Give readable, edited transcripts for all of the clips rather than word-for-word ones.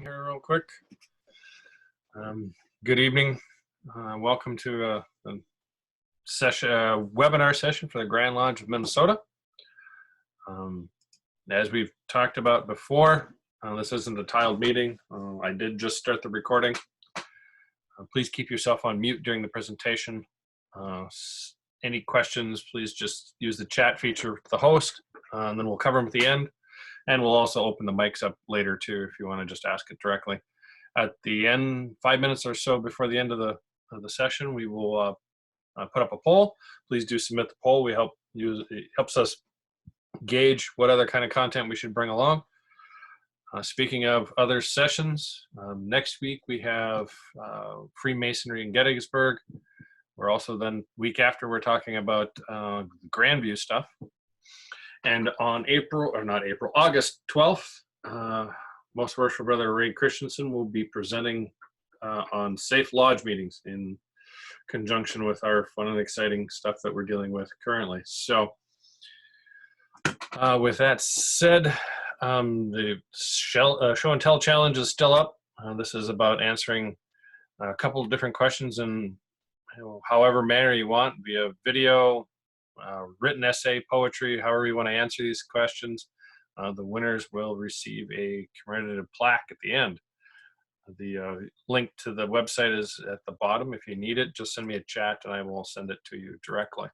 Here real quick. Good evening. Welcome to the webinar session for the Grand Lodge of Minnesota. As we've talked about before, this isn't a tiled meeting. I did just start the recording. Please keep yourself on mute during the presentation. Any questions, please just use the chat feature with the host, and then we'll cover them at the end. And we'll also open the mics up later too if you want to just ask it directly. At the end, 5 minutes or so before the end of the session, we will put up a poll. Please do submit the poll. It helps us gauge what other kind of content we should bring along. Speaking of other sessions, next week we have Freemasonry in Gettysburg. We're also then week after we're talking about Grandview stuff. And on August 12th, Most Worshipful Brother Ray Christensen will be presenting on safe lodge meetings in conjunction with our fun and exciting stuff that we're dealing with currently. So with that said, the show and tell challenge is still up. This is about answering a couple of different questions in however manner you want, via video, written essay, poetry, however you want to answer these questions. The winners will receive a commemorative plaque at the end. The link to the website is at the bottom. If you need it, just send me a chat and I will send it to you directly.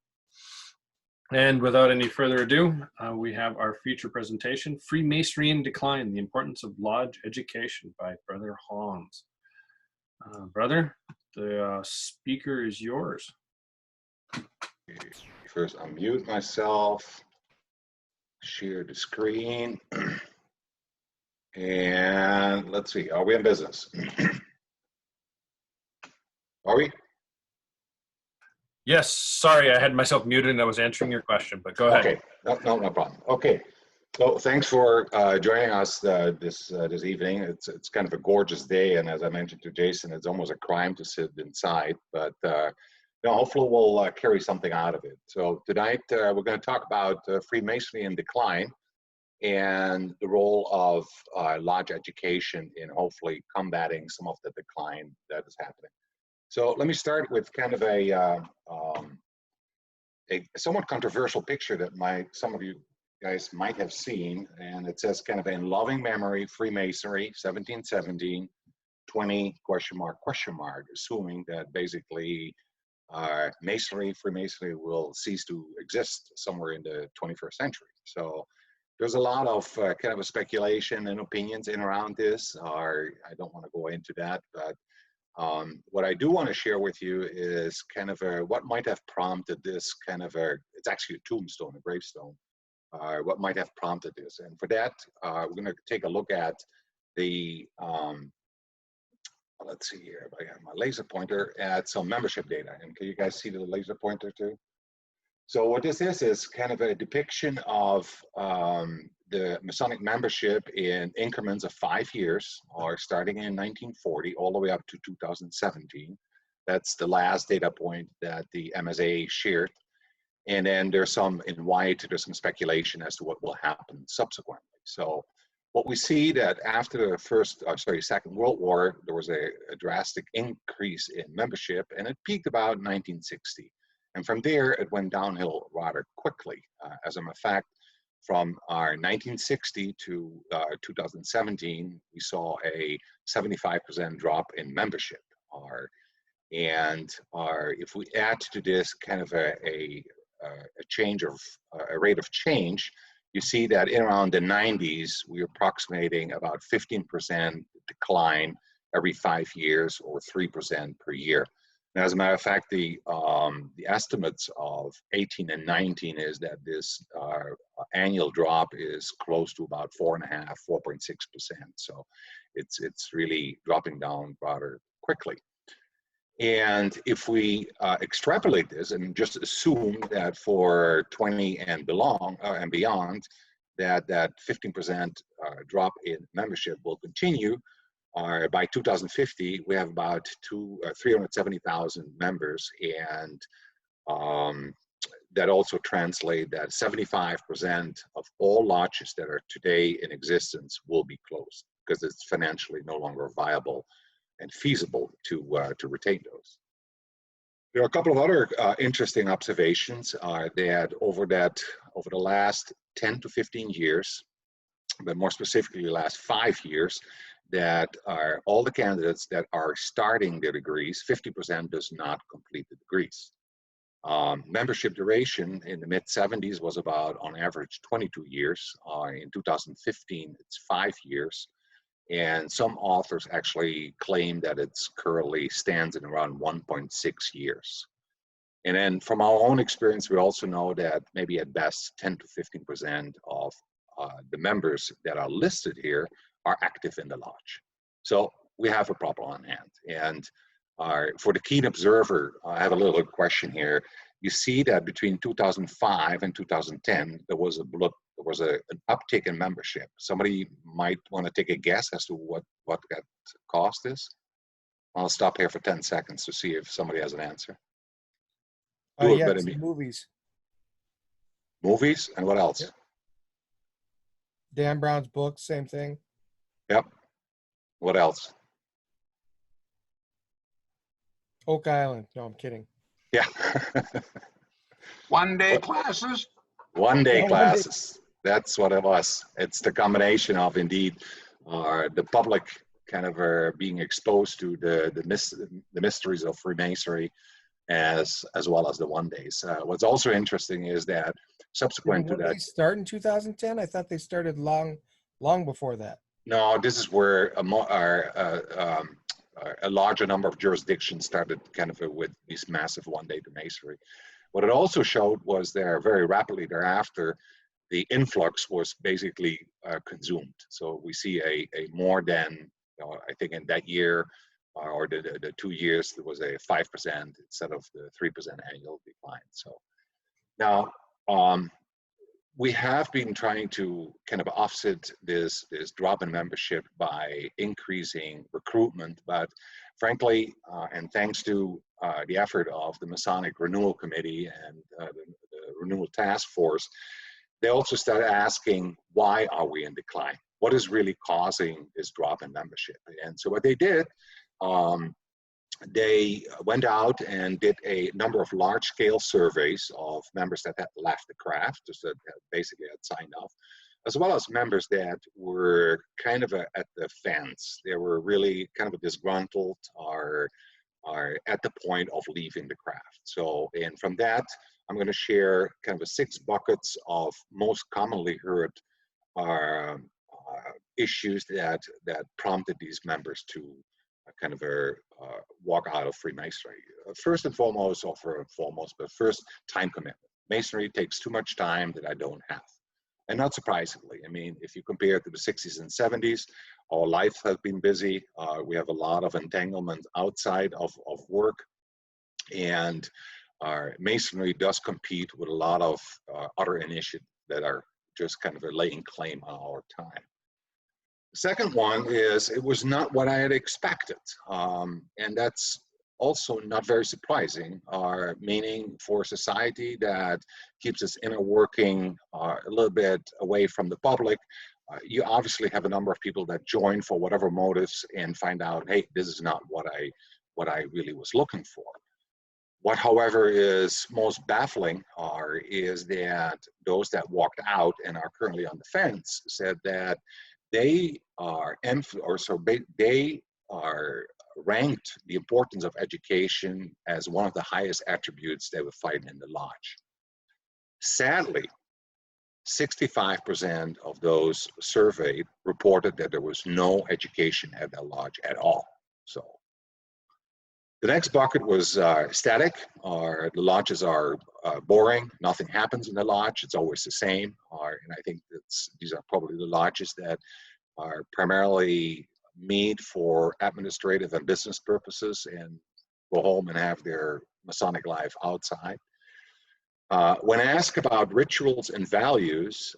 And without any further ado, we have our feature presentation, Freemasonry in Decline, the Importance of Lodge Education by Brother Hans. Brother, the speaker is yours. First, unmute myself, share the screen, and let's see, are we in business? Are we? Yes, sorry, I had myself muted and I was answering your question, but go ahead. Okay, no problem. Okay, so thanks for joining us this evening. It's kind of a gorgeous day, and as I mentioned to Jason, it's almost a crime to sit inside, but hopefully we'll carry something out of it. So tonight we're going to talk about Freemasonry in decline and the role of lodge education in hopefully combating some of the decline that is happening. So let me start with kind of a somewhat controversial picture that some of you guys might have seen, and it says kind of in loving memory, Freemasonry, 1717, 20, ? Assuming that basically Freemasonry will cease to exist somewhere in the 21st century. So there's a lot of kind of a speculation and opinions in around this. I don't want to go into that, but what I do want to share with you is kind of what might have prompted this kind of it's actually a tombstone, a gravestone, what might have prompted this. And for that, we're going to take a look at the let's see here, I got my laser pointer at some membership data. And can you guys see the laser pointer too? So what this is kind of a depiction of the Masonic membership in increments of 5 years, or starting in 1940 all the way up to 2017. That's the last data point that the MSA shared. And then there's some in white, there's some speculation as to what will happen subsequently. So what we see that after the Second World War, there was a drastic increase in membership, and it peaked about 1960. And from there, it went downhill rather quickly. As a matter of fact, from our 1960 to 2017, we saw a 75% drop in membership. If we add to this kind of a rate of change, you see that in around the 90s, we're approximating about 15% decline every 5 years, or 3% per year. And as a matter of fact, the estimates of 18 and 19 is that this annual drop is close to about 4.5%, 4.6%. So it's really dropping down rather quickly. And if we extrapolate this and just assume that for 20 and beyond, that 15% drop in membership will continue, by 2050, we have about 370,000 members, and that also translates that 75% of all lodges that are today in existence will be closed. because it's financially no longer viable and feasible to retain those. There are a couple of other interesting observations that over the last 10 to 15 years, but more specifically the last 5 years, that are all the candidates that are starting their degrees, 50% does not complete the degrees. Membership duration in the mid-70s was about, on average, 22 years. In 2015, it's 5 years. And some authors actually claim that it's currently stands at around 1.6 years. And then from our own experience, we also know that maybe at best 10 to 15% of the members that are listed here are active in the lodge. So we have a problem on hand. And for the keen observer, I have a little question here. You see that between 2005 and 2010, there was an uptick in membership. Somebody might want to take a guess as to what that cost is. I'll stop here for 10 seconds to see if somebody has an answer. Yeah, movies. Movies, and what else? Yep. Dan Brown's books, same thing. Yep. What else? Oak Island. No, I'm kidding. Yeah. One-day classes? One-day classes. That's what it was. It's the combination of, indeed, the public kind of being exposed to the mysteries of Freemasonry, as well as the one-days. What's also interesting is that subsequent to that, did they start in 2010? I thought they started long before that. No, this is where a larger number of jurisdictions started kind of with these massive one-day Masonry. What it also showed was there very rapidly thereafter, the influx was basically consumed. So we see a more than, I think in that year or the 2 years, there was a 5% instead of the 3% annual decline. So now we have been trying to kind of offset this drop in membership by increasing recruitment, but frankly, and thanks to the effort of the Masonic Renewal Committee and the Renewal Task Force, they also started asking, why are we in decline? What is really causing this drop in membership? And so what they did, they went out and did a number of large-scale surveys of members that had left the craft, just that basically had signed off, as well as members that were kind of at the fence. They were really kind of disgruntled or at the point of leaving the craft. So, and from that, I'm going to share kind of 6 buckets of most commonly heard issues that prompted these members to kind of walk out of Freemasonry. First and foremost, but first, time commitment. Masonry takes too much time that I don't have. And not surprisingly, I mean, if you compare it to the 60s and 70s, our life has been busy. We have a lot of entanglement outside of work. And Masonry does compete with a lot of other initiatives that are just kind of laying claim on our time. The second one is, it was not what I had expected. And that's also not very surprising, meaning for a society that keeps its inner working a little bit away from the public, you obviously have a number of people that join for whatever motives and find out, hey, this is not what I really was looking for. What, however, is most baffling is that those that walked out and are currently on the fence said that they are ranked the importance of education as one of the highest attributes they would find in the lodge. Sadly, 65% of those surveyed reported that there was no education at the lodge at all. So the next bucket was static. The lodges are boring. Nothing happens in the lodge. It's always the same. And I think these are probably the lodges that are primarily meet for administrative and business purposes and go home and have their Masonic life outside. When asked about rituals and values,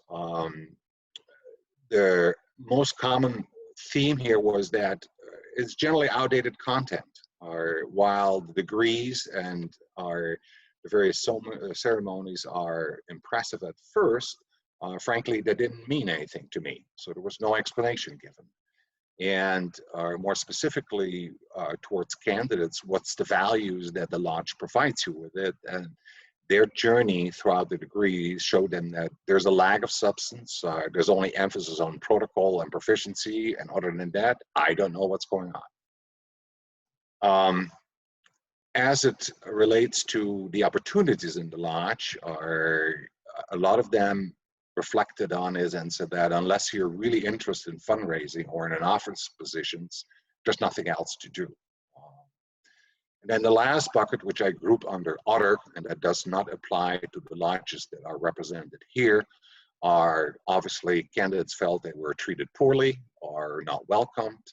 the most common theme here was that it's generally outdated content. While the degrees and the various ceremonies are impressive at first, frankly, they didn't mean anything to me. So there was no explanation given. and more specifically towards candidates, what's the values that the Lodge provides you with it. And their journey throughout the degree showed them that there's a lack of substance. There's only emphasis on protocol and proficiency, and other than that, I don't know what's going on. As it relates to the opportunities in the Lodge, a lot of them reflected on is and said that unless you're really interested in fundraising or in an office positions, there's nothing else to do. And then the last bucket, which I group under other, and that does not apply to the lodges that are represented here, are obviously candidates felt they were treated poorly or not welcomed,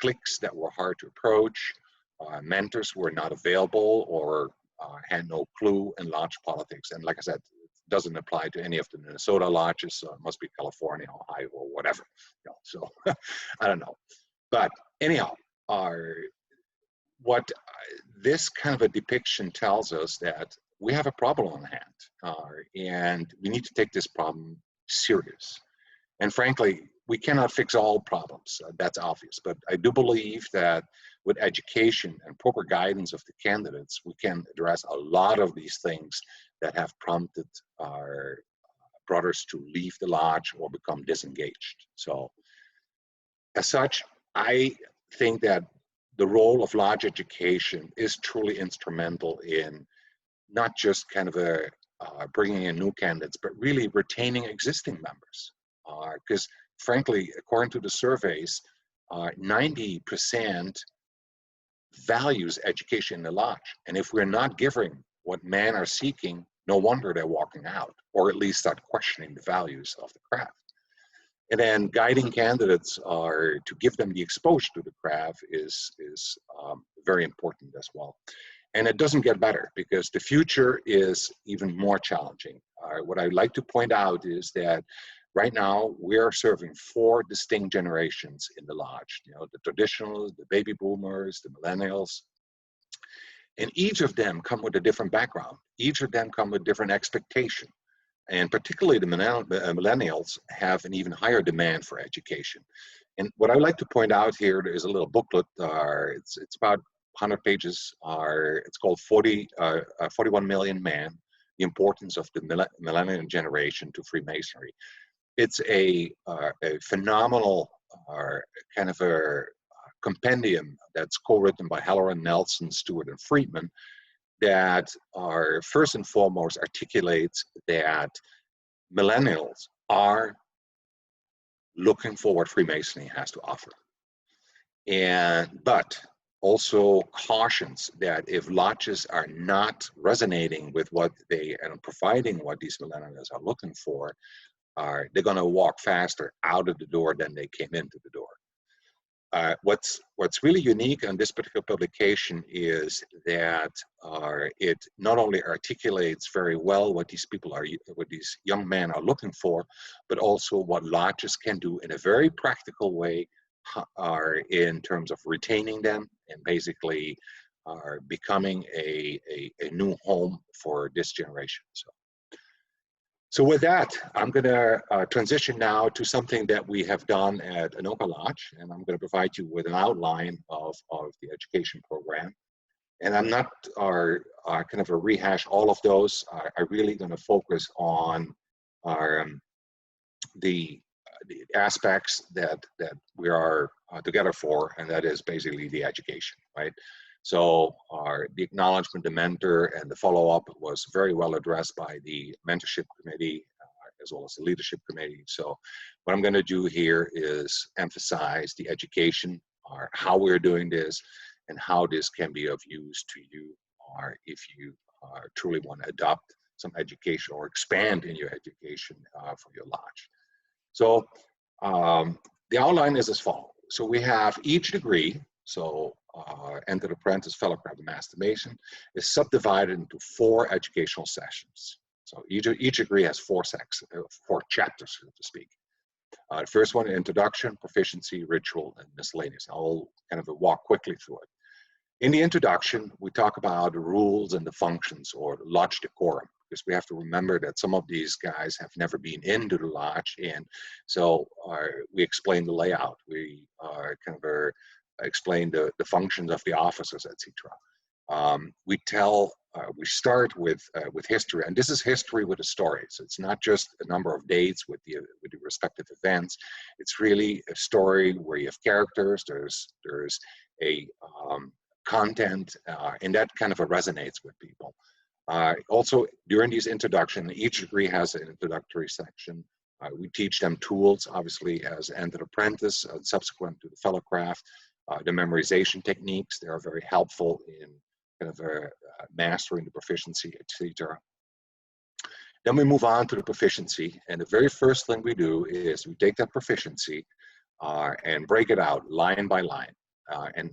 cliques that were hard to approach, mentors who were not available or had no clue in lodge politics. And like I said, it doesn't apply to any of the Minnesota lodges, so it must be California, Ohio, or whatever. You know, so I don't know. But anyhow, what this kind of a depiction tells us that we have a problem on hand, and we need to take this problem serious. And frankly, we cannot fix all problems, that's obvious, but I do believe that with education and proper guidance of the candidates, we can address a lot of these things that have prompted our brothers to leave the lodge or become disengaged. So as such, I think that the role of lodge education is truly instrumental in not just kind of bringing in new candidates, but really retaining existing members. Because frankly, according to the surveys, 90% values education in the lodge. And if we're not giving what men are seeking, no wonder they're walking out, or at least start questioning the values of the craft. And then guiding candidates to give them the exposure to the craft is very important as well. And it doesn't get better because the future is even more challenging. What I'd like to point out is that right now we're serving 4 distinct generations in the lodge. You know, the traditionals, the baby boomers, the millennials, and each of them come with a different background. Each of them come with different expectation. And particularly the millennials have an even higher demand for education. And what I like to point out here is a little booklet. It's about 100 pages. It's called 41 Million Men, the Importance of the Millennial Generation to Freemasonry. It's a phenomenal kind of a compendium that's co-written by Halloran, Nelson, Stewart, and Friedman, that are first and foremost articulates that millennials are looking for what Freemasonry has to offer. But also cautions that if lodges are not resonating with what they and providing what these millennials are looking for, they're going to walk faster out of the door than they came into the door. What's really unique on this particular publication is that it not only articulates very well what these young men are looking for, but also what lodges can do in a very practical way in terms of retaining them and basically becoming a new home for this generation. So with that, I'm going to transition now to something that we have done at Anoka Lodge, and I'm going to provide you with an outline of the education program. And I'm not kind of a rehash all of those. I'm really going to focus on the aspects that we are together for, and that is basically the education, right? So the acknowledgement, the mentor, and the follow-up was very well addressed by the mentorship committee as well as the leadership committee. So what I'm going to do here is emphasize the education, how we're doing this, and how this can be of use to you, or if you truly want to adopt some education or expand in your education for your lodge. So the outline is as follows. So we have each degree, so Entered Apprentice, Fellow Craft, and Master Mason, is subdivided into 4 educational sessions. So each degree has 4 chapters, so to speak. The first one, Introduction, Proficiency, Ritual, and Miscellaneous. I'll kind of walk quickly through it. In the introduction, we talk about the rules and the functions, or lodge decorum, because we have to remember that some of these guys have never been into the lodge, and so we explain the layout, we explain the functions of the officers, etc. We start with history, and this is history with a story. So it's not just a number of dates with the respective events. It's really a story where you have characters. There's a content, and that kind of resonates with people. Also, during these introduction, each degree has an introductory section. We teach them tools, obviously, as entered apprentice, subsequent to the fellowcraft, the memorization techniques. They are very helpful in kind of mastering the proficiency, etc. Then we move on to the proficiency, and the very first thing we do is we take that proficiency and break it out line by line, and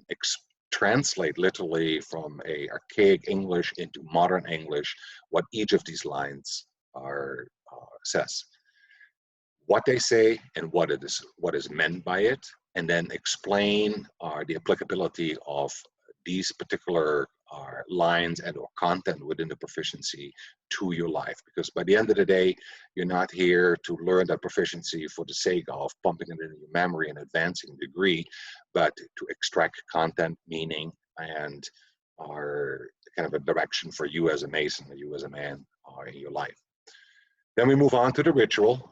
translate literally from a archaic English into modern English what each of these lines says, what they say and what is meant by it, and then explain the applicability of these particular lines and or content within the proficiency to your life. Because by the end of the day, you're not here to learn that proficiency for the sake of pumping it into your memory and advancing the degree, but to extract content, meaning, and kind of a direction for you as a Mason, or you as a man in your life. Then we move on to the ritual,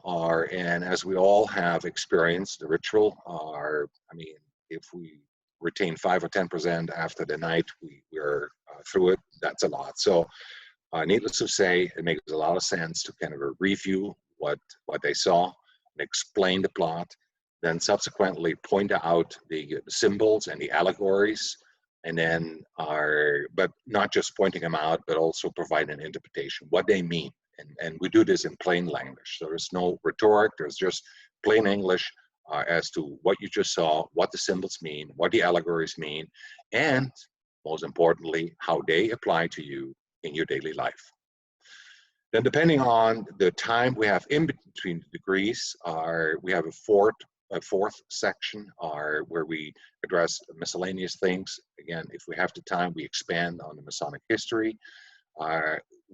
and as we all have experienced, the ritual I mean, if we retain 5 or 10% after the night we're through it, that's a lot. So needless to say, it makes a lot of sense to kind of review what they saw and explain the plot, then subsequently point out the symbols and the allegories, and then but not just pointing them out, but also provide an interpretation, what they mean. And we do this in plain language. So there's no rhetoric, there's just plain English as to what you just saw, what the symbols mean, what the allegories mean, and most importantly, how they apply to you in your daily life. Then depending on the time we have in between the degrees, we have a fourth section where we address miscellaneous things. Again, if we have the time, we expand on the Masonic history.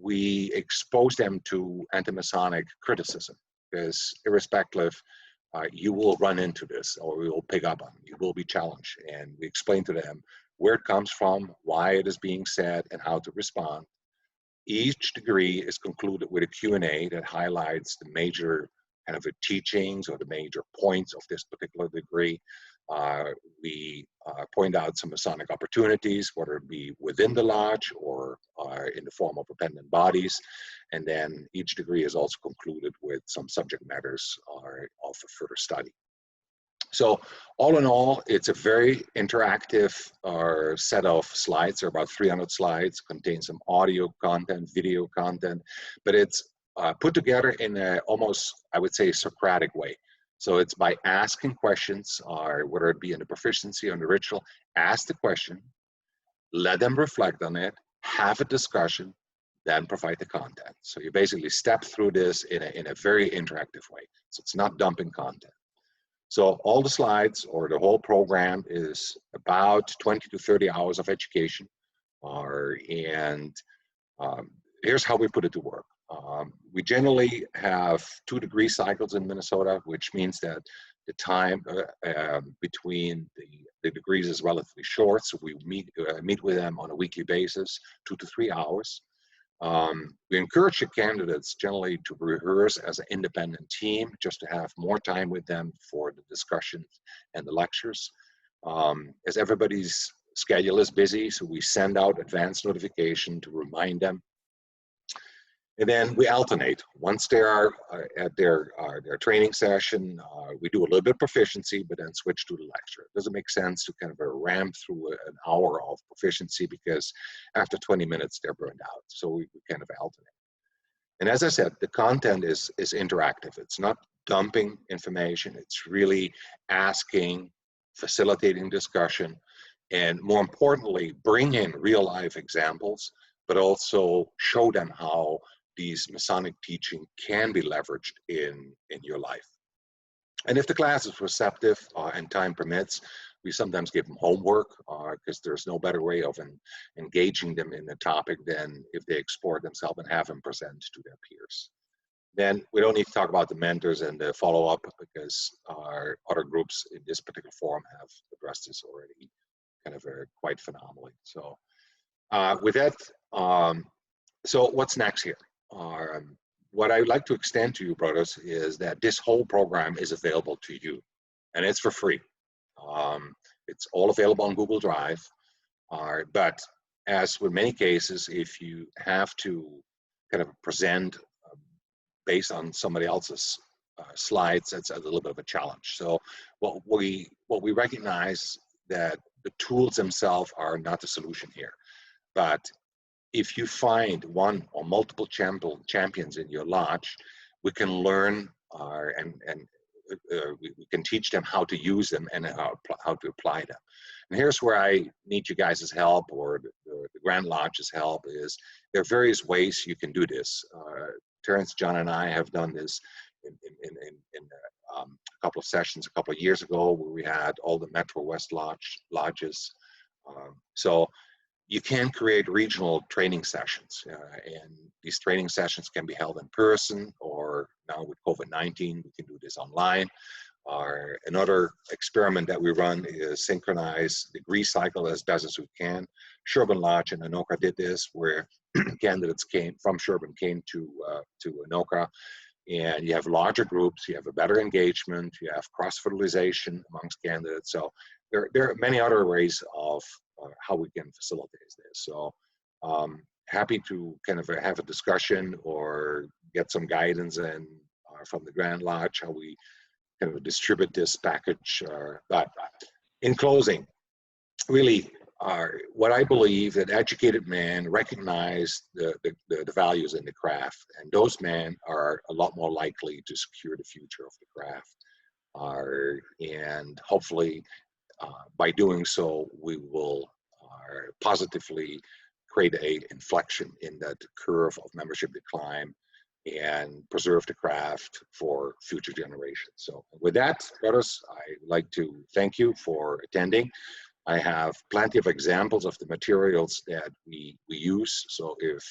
We expose them to anti-Masonic criticism, because irrespective, you will run into this, or we will pick up on it. You will be challenged, and we explain to them where it comes from, why it is being said, and how to respond. Each degree is concluded with a Q&A that highlights the major kind of teachings or the major points of this particular degree. We point out some Masonic opportunities, whether it be within the lodge or in the form of appendant bodies. And then each degree is also concluded with some subject matters of further study. So all in all, it's a very interactive set of slides. There are about 300 slides, contain some audio content, video content, but it's put together in a almost, I would say, Socratic way. So it's by asking questions, or whether it be in the proficiency or in the ritual, ask the question, let them reflect on it, have a discussion, then provide the content. So you basically step through this in a very interactive way. So it's not dumping content. So all the slides or the whole program is about 20 to 30 hours of education. And here's how we put it to work. We generally have 2 degree cycles in Minnesota, which means that the time between the degrees is relatively short. So we meet with them on a weekly basis, 2 to 3 hours. We encourage the candidates generally to rehearse as an independent team, just to have more time with them for the discussions and the lectures. As everybody's schedule is busy, so we send out advance notification to remind them. And then we alternate. Once they are at their training session, we do a little bit of proficiency, but then switch to the lecture. It doesn't make sense to kind of ramp through an hour of proficiency, because after 20 minutes, they're burned out. So we kind of alternate. And as I said, the content is interactive. It's not dumping information. It's really asking, facilitating discussion, and more importantly, bring in real life examples, but also show them how these Masonic teaching can be leveraged in your life. And if the class is receptive and time permits, We sometimes give them homework because there's no better way of engaging them in the topic than if they explore themselves and have them present to their peers. Then we don't need to talk about the mentors and the follow-up because our other groups in this particular forum have addressed this already kind of quite phenomenally. So with that, so what's next here? What I would like to extend to you, brothers, is that this whole program is available to you, and it's for free. It's all available on Google Drive, but as with many cases, if you have to kind of present based on somebody else's slides, that's a little bit of a challenge. So what we recognize that the tools themselves are not the solution here, but if you find one or multiple champions in your lodge, we can learn we can teach them how to use them and how to apply them. And here's where I need you guys' help, or the Grand Lodge's help. Is there are various ways you can do this. Terrence, John, and I have done this in a couple of sessions a couple of years ago, where we had all the Metro West lodges. So you can create regional training sessions, and these training sessions can be held in person, or now with COVID-19, we can do this online. Another experiment that we run is synchronize degree cycle as best as we can. Sherburne Lodge and Anoka did this, where candidates from Sherburne came to Anoka, and you have larger groups, you have a better engagement, you have cross-fertilization amongst candidates. So there are many other ways of how we can facilitate this. So happy to kind of have a discussion or get some guidance and from the Grand Lodge how we kind of distribute this package. But in closing, really, what I believe that educated men recognize the values in the craft, and those men are a lot more likely to secure the future of the craft. And hopefully, by doing so, we will positively create an inflection in that curve of membership decline and preserve the craft for future generations. So with that, brothers, I'd like to thank you for attending. I have plenty of examples of the materials that we use. So if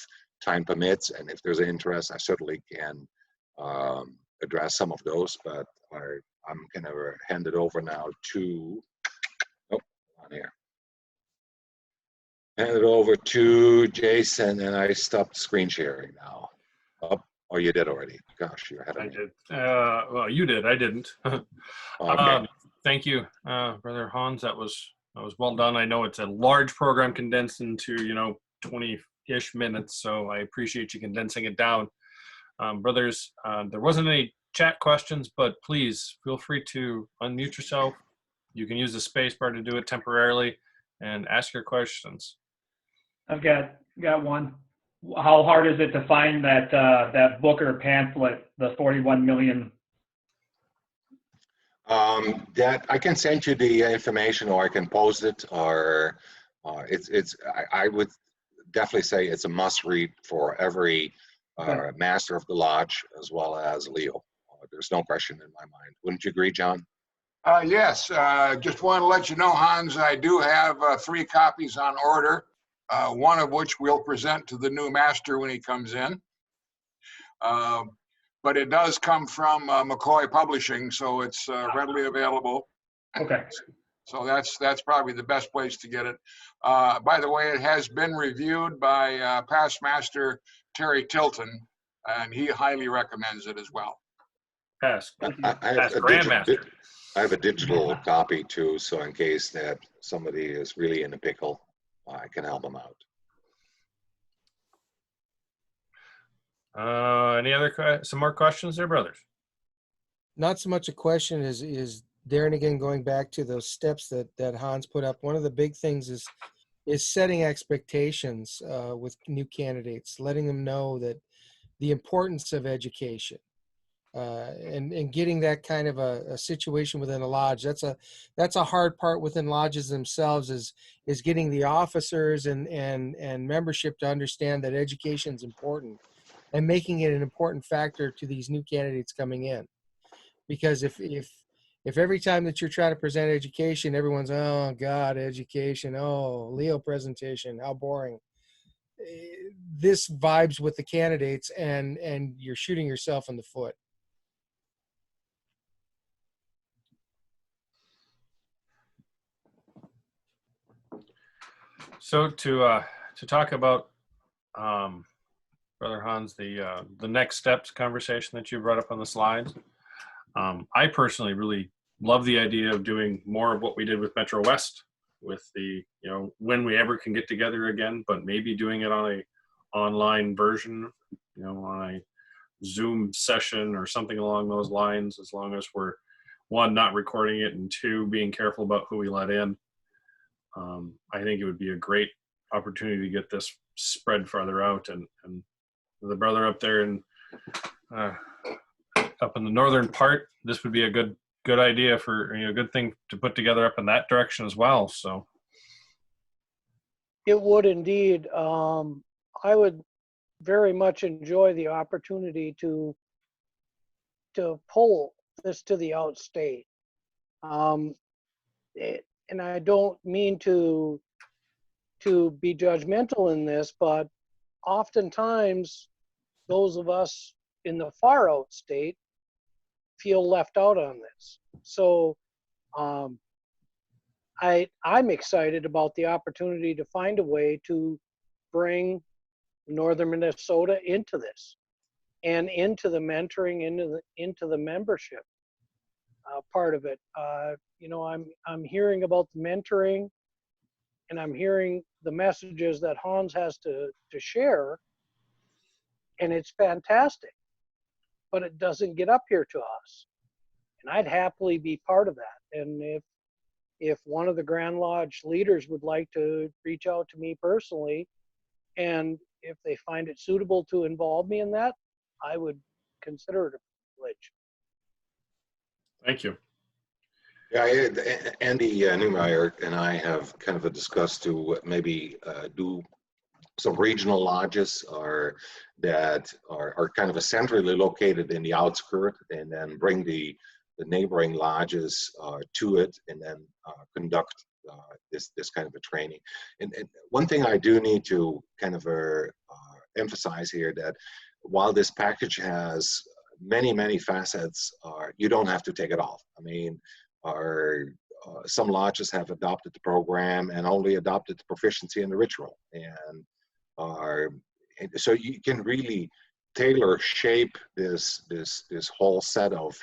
time permits and if there's an interest, I certainly can address some of those, but I'm gonna hand it over now to, on here. Hand it over to Jason, and I stopped screen sharing now. Oh, you did already. Gosh, you're ahead of me. I did. Well, you did. I didn't. Okay. Thank you, Brother Hans. That was well done. I know it's a large program condensed into 20-ish minutes, so I appreciate you condensing it down. Brothers, there wasn't any chat questions, but please feel free to unmute yourself. You can use the space bar to do it temporarily and ask your questions. I've got one. How hard is it to find that book or pamphlet, the 41 million? That I can send you the information, or I can post it, or I would definitely say it's a must read for every master of the lodge as well as Leo. There's no question in my mind. Wouldn't you agree, John? Yes, just want to let you know, Hans, I do have 3 copies on order, one of which we'll present to the new master when he comes in. But it does come from McCoy Publishing, so it's readily available. Okay. So that's probably the best place to get it. By the way, it has been reviewed by past master Terry Tilton, and he highly recommends it as well. Past Grandmaster. I have a digital copy too, so in case that somebody is really in a pickle, I can help them out. Any other some more questions there, brothers? Not so much a question is Darren, again, going back to those steps that Hans put up. One of the big things is setting expectations with new candidates, letting them know that the importance of education. And getting that kind of a situation within a lodge, that's a hard part within lodges themselves, is getting the officers and membership to understand that education is important and making it an important factor to these new candidates coming in. Because if if every time that you're trying to present education, everyone's, oh God, education, oh, Leo presentation, how boring. This vibes with the candidates, and you're shooting yourself in the foot. So to talk about, Brother Hans, the next steps conversation that you brought up on the slides, I personally really love the idea of doing more of what we did with Metro West, with the, you know, when we ever can get together again, but maybe doing it on a online version, you know, on a Zoom session or something along those lines, as long as we're, one, not recording it, and two, being careful about who we let in. I think it would be a great opportunity to get this spread farther out, and the brother up there in up in the northern part, this would be a good idea for, you know, a good thing to put together up in that direction as well. So it would indeed. I would very much enjoy the opportunity to pull this to the outstate. And I don't mean to be judgmental in this, but oftentimes those of us in the far outstate feel left out on this. So I'm excited about the opportunity to find a way to bring Northern Minnesota into this, and into the mentoring, into the membership part of it. You know, I'm hearing about the mentoring, and I'm hearing the messages that Hans has to share, and it's fantastic, but it doesn't get up here to us. And I'd happily be part of that. And if one of the Grand Lodge leaders would like to reach out to me personally, and if they find it suitable to involve me in that, I would consider it a privilege. thank you. Yeah, Andy Neumeyer and I have kind of discussed to maybe do some regional lodges that are kind of centrally located in the outskirts, and then bring the neighboring lodges to it, and then conduct this kind of a training. And one thing I do need to kind of emphasize here, that while this package has many facets, you don't have to take it off. I mean, some lodges have adopted the program and only adopted the proficiency in the ritual, and so you can really tailor shape this whole set of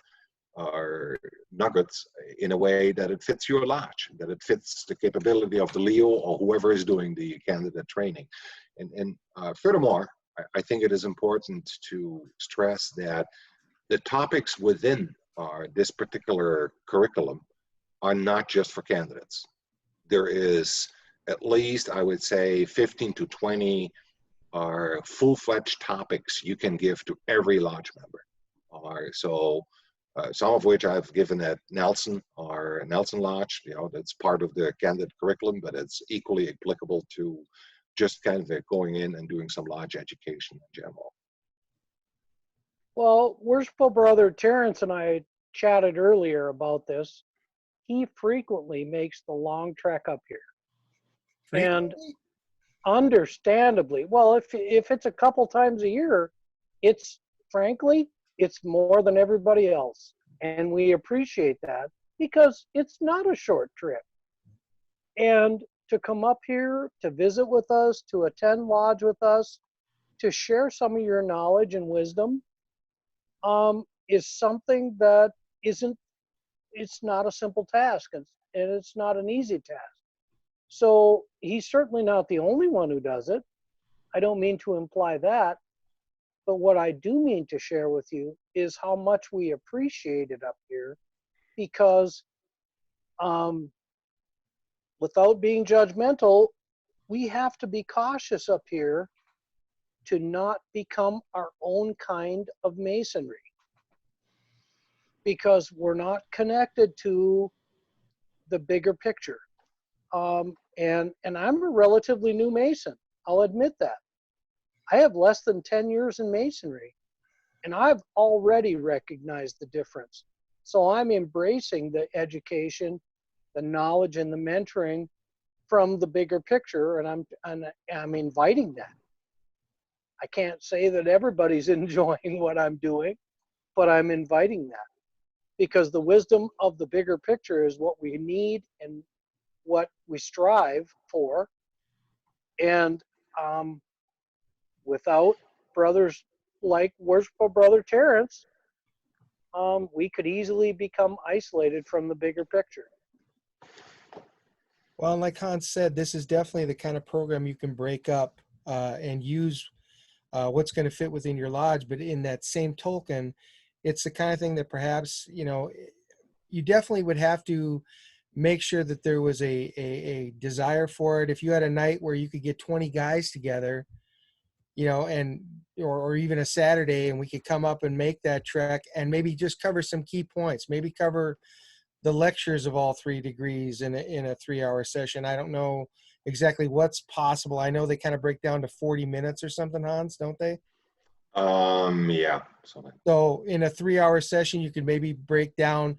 nuggets in a way that it fits your lodge, that it fits the capability of the Leo or whoever is doing the candidate training. And furthermore, I think it is important to stress that the topics within this particular curriculum are not just for candidates. There is at least, I would say, 15 to 20 full-fledged topics you can give to every lodge member. Some of which I've given at Nelson Lodge. You know, that's part of the candidate curriculum, but it's equally applicable to just kind of going in and doing some lodge education in general. Well, worshipful brother Terrence and I chatted earlier about this. He frequently makes the long trek up here. And understandably, well, if it's a couple times a year, frankly, it's more than everybody else. And we appreciate that, because it's not a short trip. And to come up here, to visit with us, to attend lodge with us, to share some of your knowledge and wisdom, is something that it's not a simple task, and it's not an easy task. So he's certainly not the only one who does it. I don't mean to imply that, but what I do mean to share with you is how much we appreciate it up here, because without being judgmental, we have to be cautious up here to not become our own kind of masonry, because we're not connected to the bigger picture. And I'm a relatively new Mason. I'll admit that. I have less than 10 years in Masonry, and I've already recognized the difference So I'm embracing the education, the knowledge, and the mentoring from the bigger picture, and I'm inviting that. I can't say that everybody's enjoying what I'm doing, but I'm inviting that because the wisdom of the bigger picture is what we need and what we strive for. And without brothers like Worshipful Brother Terrence, we could easily become isolated from the bigger picture. Well, and like Hans said, this is definitely the kind of program you can break up and use what's going to fit within your lodge. But in that same token, it's the kind of thing that perhaps, you definitely would have to make sure that there was a desire for it. If you had a night where you could get 20 guys together, and or even a Saturday, and we could come up and make that trek and maybe just cover some key points, maybe cover the lectures of all 3 degrees in a 3-hour session. I don't know exactly what's possible. I know they kind of break down to 40 minutes or something, Hans, don't they? Yeah. Something. So in a 3-hour session, you could maybe break down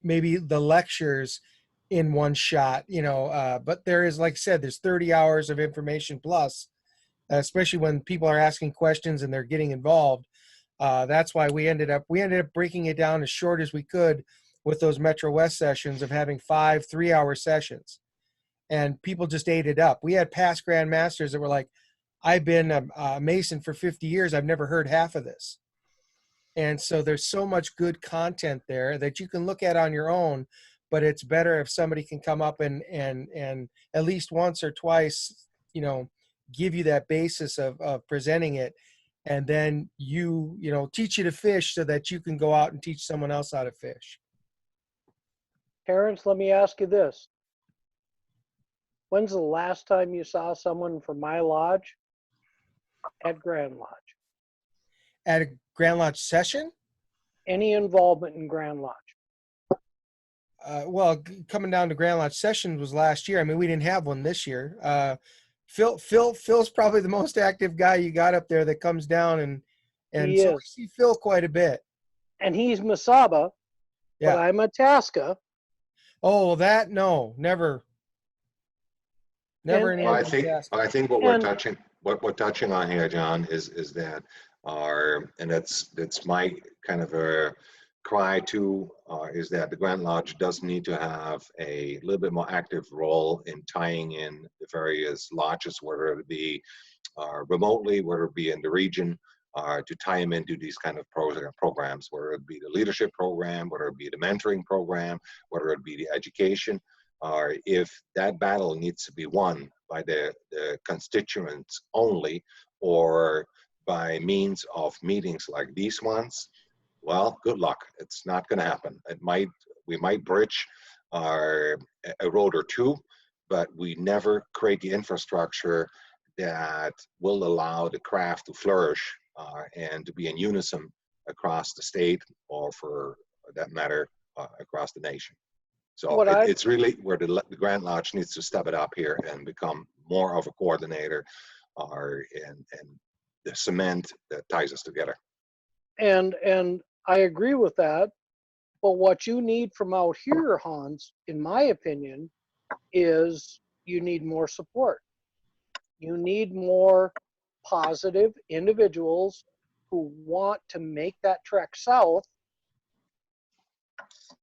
maybe the lectures in one shot, but there is, like I said, there's 30 hours of information plus, especially when people are asking questions and they're getting involved. That's why we ended up breaking it down as short as we could with those Metro West sessions of having 5 3-hour sessions, and people just ate it up. We had past Grand Masters that were like, I've been a Mason for 50 years. I've never heard half of this. And so there's so much good content there that you can look at on your own, but it's better if somebody can come up and at least once or twice, give you that basis of presenting it, and then teach you to fish so that you can go out and teach someone else how to fish. Terrence, let me ask you this. When's the last time you saw someone from my lodge at Grand Lodge? At a Grand Lodge session? Any involvement in Grand Lodge? Well, coming down to Grand Lodge session was last year. I mean, we didn't have one this year. Phil's probably the most active guy you got up there that comes down, and He so is. we see Phil quite a bit. And he's Masaba, Yeah. but I'm a Tasca. Oh, that no, never. Never And- in Well, any I think what we're touching on here, John, is that and that's my kind of a cry too, is that the Grand Lodge does need to have a little bit more active role in tying in the various lodges, whether it be remotely, whether it be in the region, to tie them into these kind of programs, whether it be the leadership program, whether it be the mentoring program, whether it be the education. If that battle needs to be won by the constituents only, or by means of meetings like these ones, well, good luck. It's not going to happen. We might bridge a road or two, but we never create the infrastructure that will allow the craft to flourish and to be in unison across the state, or for that matter, across the nation. So it's really where the Grand Lodge needs to step it up here and become more of a coordinator, and the cement that ties us together. And I agree with that. But what you need from out here, Hans, in my opinion, is you need more support. You need more positive individuals who want to make that trek south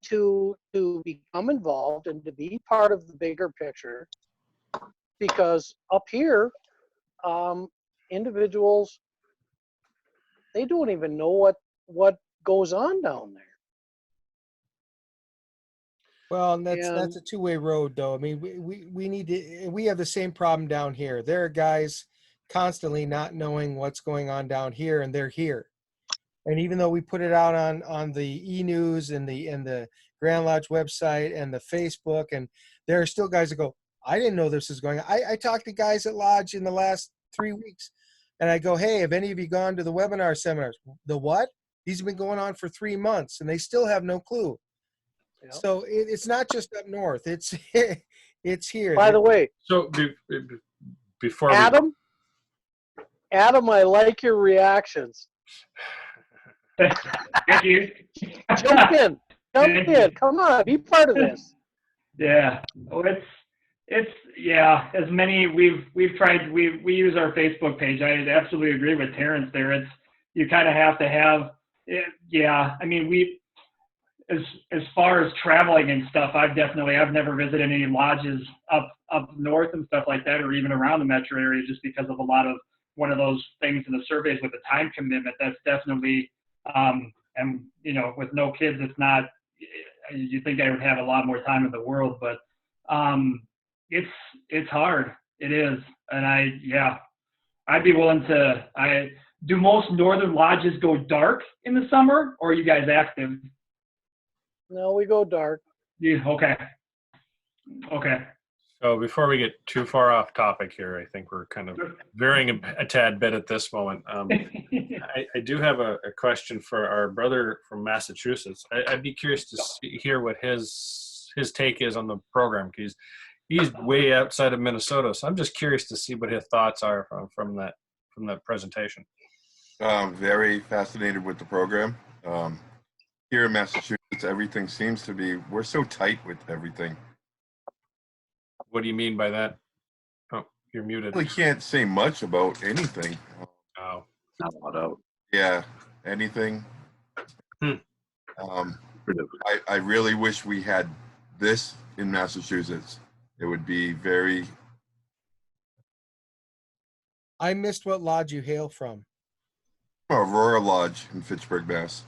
to become involved and to be part of the bigger picture. Because up here, individuals, they don't even know what goes on down there. Well, and that's a two-way road, though. I mean, we need to. We have the same problem down here. There are guys constantly not knowing what's going on down here, and they're here. And even though we put it out on the e-news and the Grand Lodge website and the Facebook, and there are still guys that go, I didn't know this was going on. I talked to guys at Lodge in the last 3 weeks, and I go, hey, have any of you gone to the webinar seminars? The what? These have been going on for 3 months, and they still have no clue. Yep. So it's not just up north. It's it's here. By the way, So before Adam, I like your reactions. Thank you. Jump in. Jump in. Come on, be part of this. Yeah. Oh, it's yeah. As many we've tried. We use our Facebook page. I absolutely agree with Terrence there. It's you kind of have to have. Yeah. I mean, as far as traveling and stuff, I've never visited any lodges up north and stuff like that, or even around the metro area, just because of a lot of one of those things in the surveys with the time commitment. That's definitely, and with no kids, it's not. You think I would have a lot more time in the world, but it's hard. It is, and I'd be willing to. Do most northern lodges go dark in the summer, or are you guys active? No, we go dark. Okay. So before we get too far off topic here, I think we're kind of veering a tad bit at this moment. I do have a question for our brother from Massachusetts. I'd be curious to hear what his take is on the program, because he's way outside of Minnesota. So I'm just curious to see what his thoughts are from that presentation. Very fascinated with the program. Here in Massachusetts, everything seems to be, we're so tight with everything. What do you mean by that? Oh, you're muted. We can't say much about anything. Oh. Not allowed out. Yeah, anything. I really wish we had this in Massachusetts. It would be very. I missed what lodge you hail from. Aurora Lodge in Fitchburg, Mass.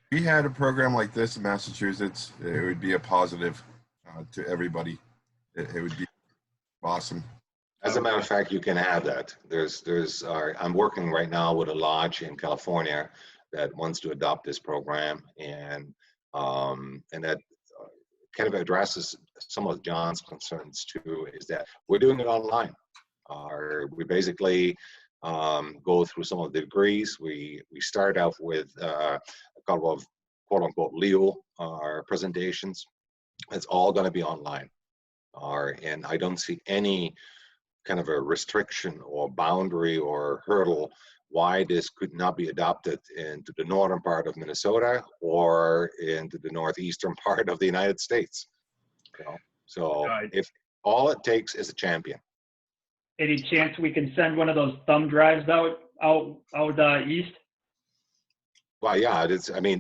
If we had a program like this in Massachusetts, it would be a positive to everybody. It would be awesome. As a matter of fact, you can have that. I'm working right now with a lodge in California that wants to adopt this program, and that kind of addresses some of John's concerns too. Is that we're doing it online. We basically go through some of the degrees. We start off with a couple of quote unquote legal presentations. It's all going to be online. And I don't see any kind of a restriction or boundary or hurdle why this could not be adopted into the northern part of Minnesota or into the northeastern part of the United States. So if all it takes is a champion. Any chance we can send one of those thumb drives out east? Well, yeah,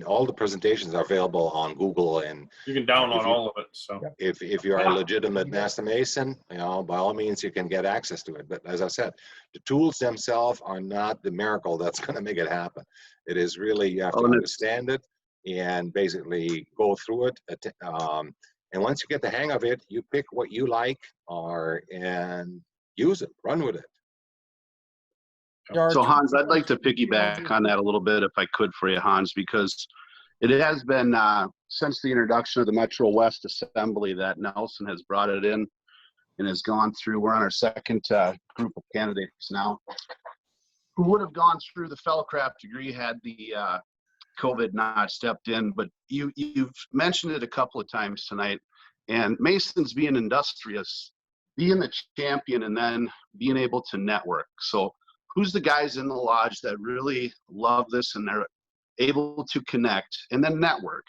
all the presentations are available on Google, and you can download all of it. So if you are a legitimate Master Mason, by all means you can get access to it. But as I said, the tools themselves are not the miracle that's going to make it happen. It is really, you have to understand it and basically go through it. And once you get the hang of it, you pick what you like and use it, run with it. So Hans, I'd like to piggyback on that a little bit if I could for you, Hans, because it has been since the introduction of the Metro West Assembly that Nelson has brought it in and has gone through. We're on our second group of candidates now who would have gone through the fellowcraft degree had the COVID not stepped in. But you've mentioned it a couple of times tonight, and Masons being industrious, being the champion, and then being able to network. So who's the guys in the lodge that really love this and they're able to connect and then network?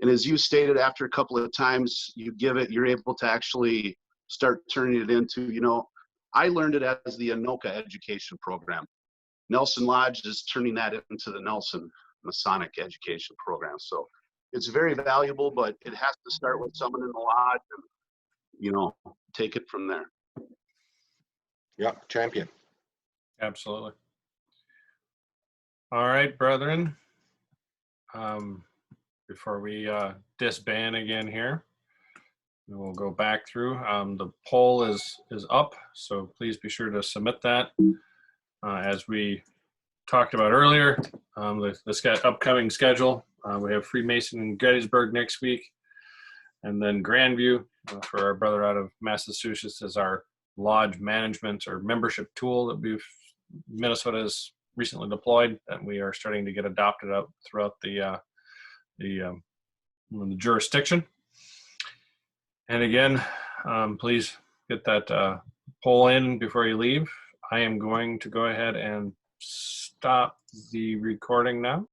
And as you stated, after a couple of times you give it, you're able to actually start turning it into, I learned it as the Anoka education program. Nelson Lodge is turning that into the Nelson Masonic education program. So it's very valuable, but it has to start with someone in the lodge and, take it from there. Yep, champion. Absolutely. All right, brethren. Before we disband again here, we'll go back through. The poll is up, so please be sure to submit that. As we talked about earlier, the upcoming schedule, we have Freemason in Gettysburg next week, and then Grandview for our brother out of Massachusetts is our lodge management or membership tool that Minnesota has recently deployed, and we are starting to get adopted out throughout the jurisdiction. And again, please get that poll in before you leave. I am going to go ahead and stop the recording now.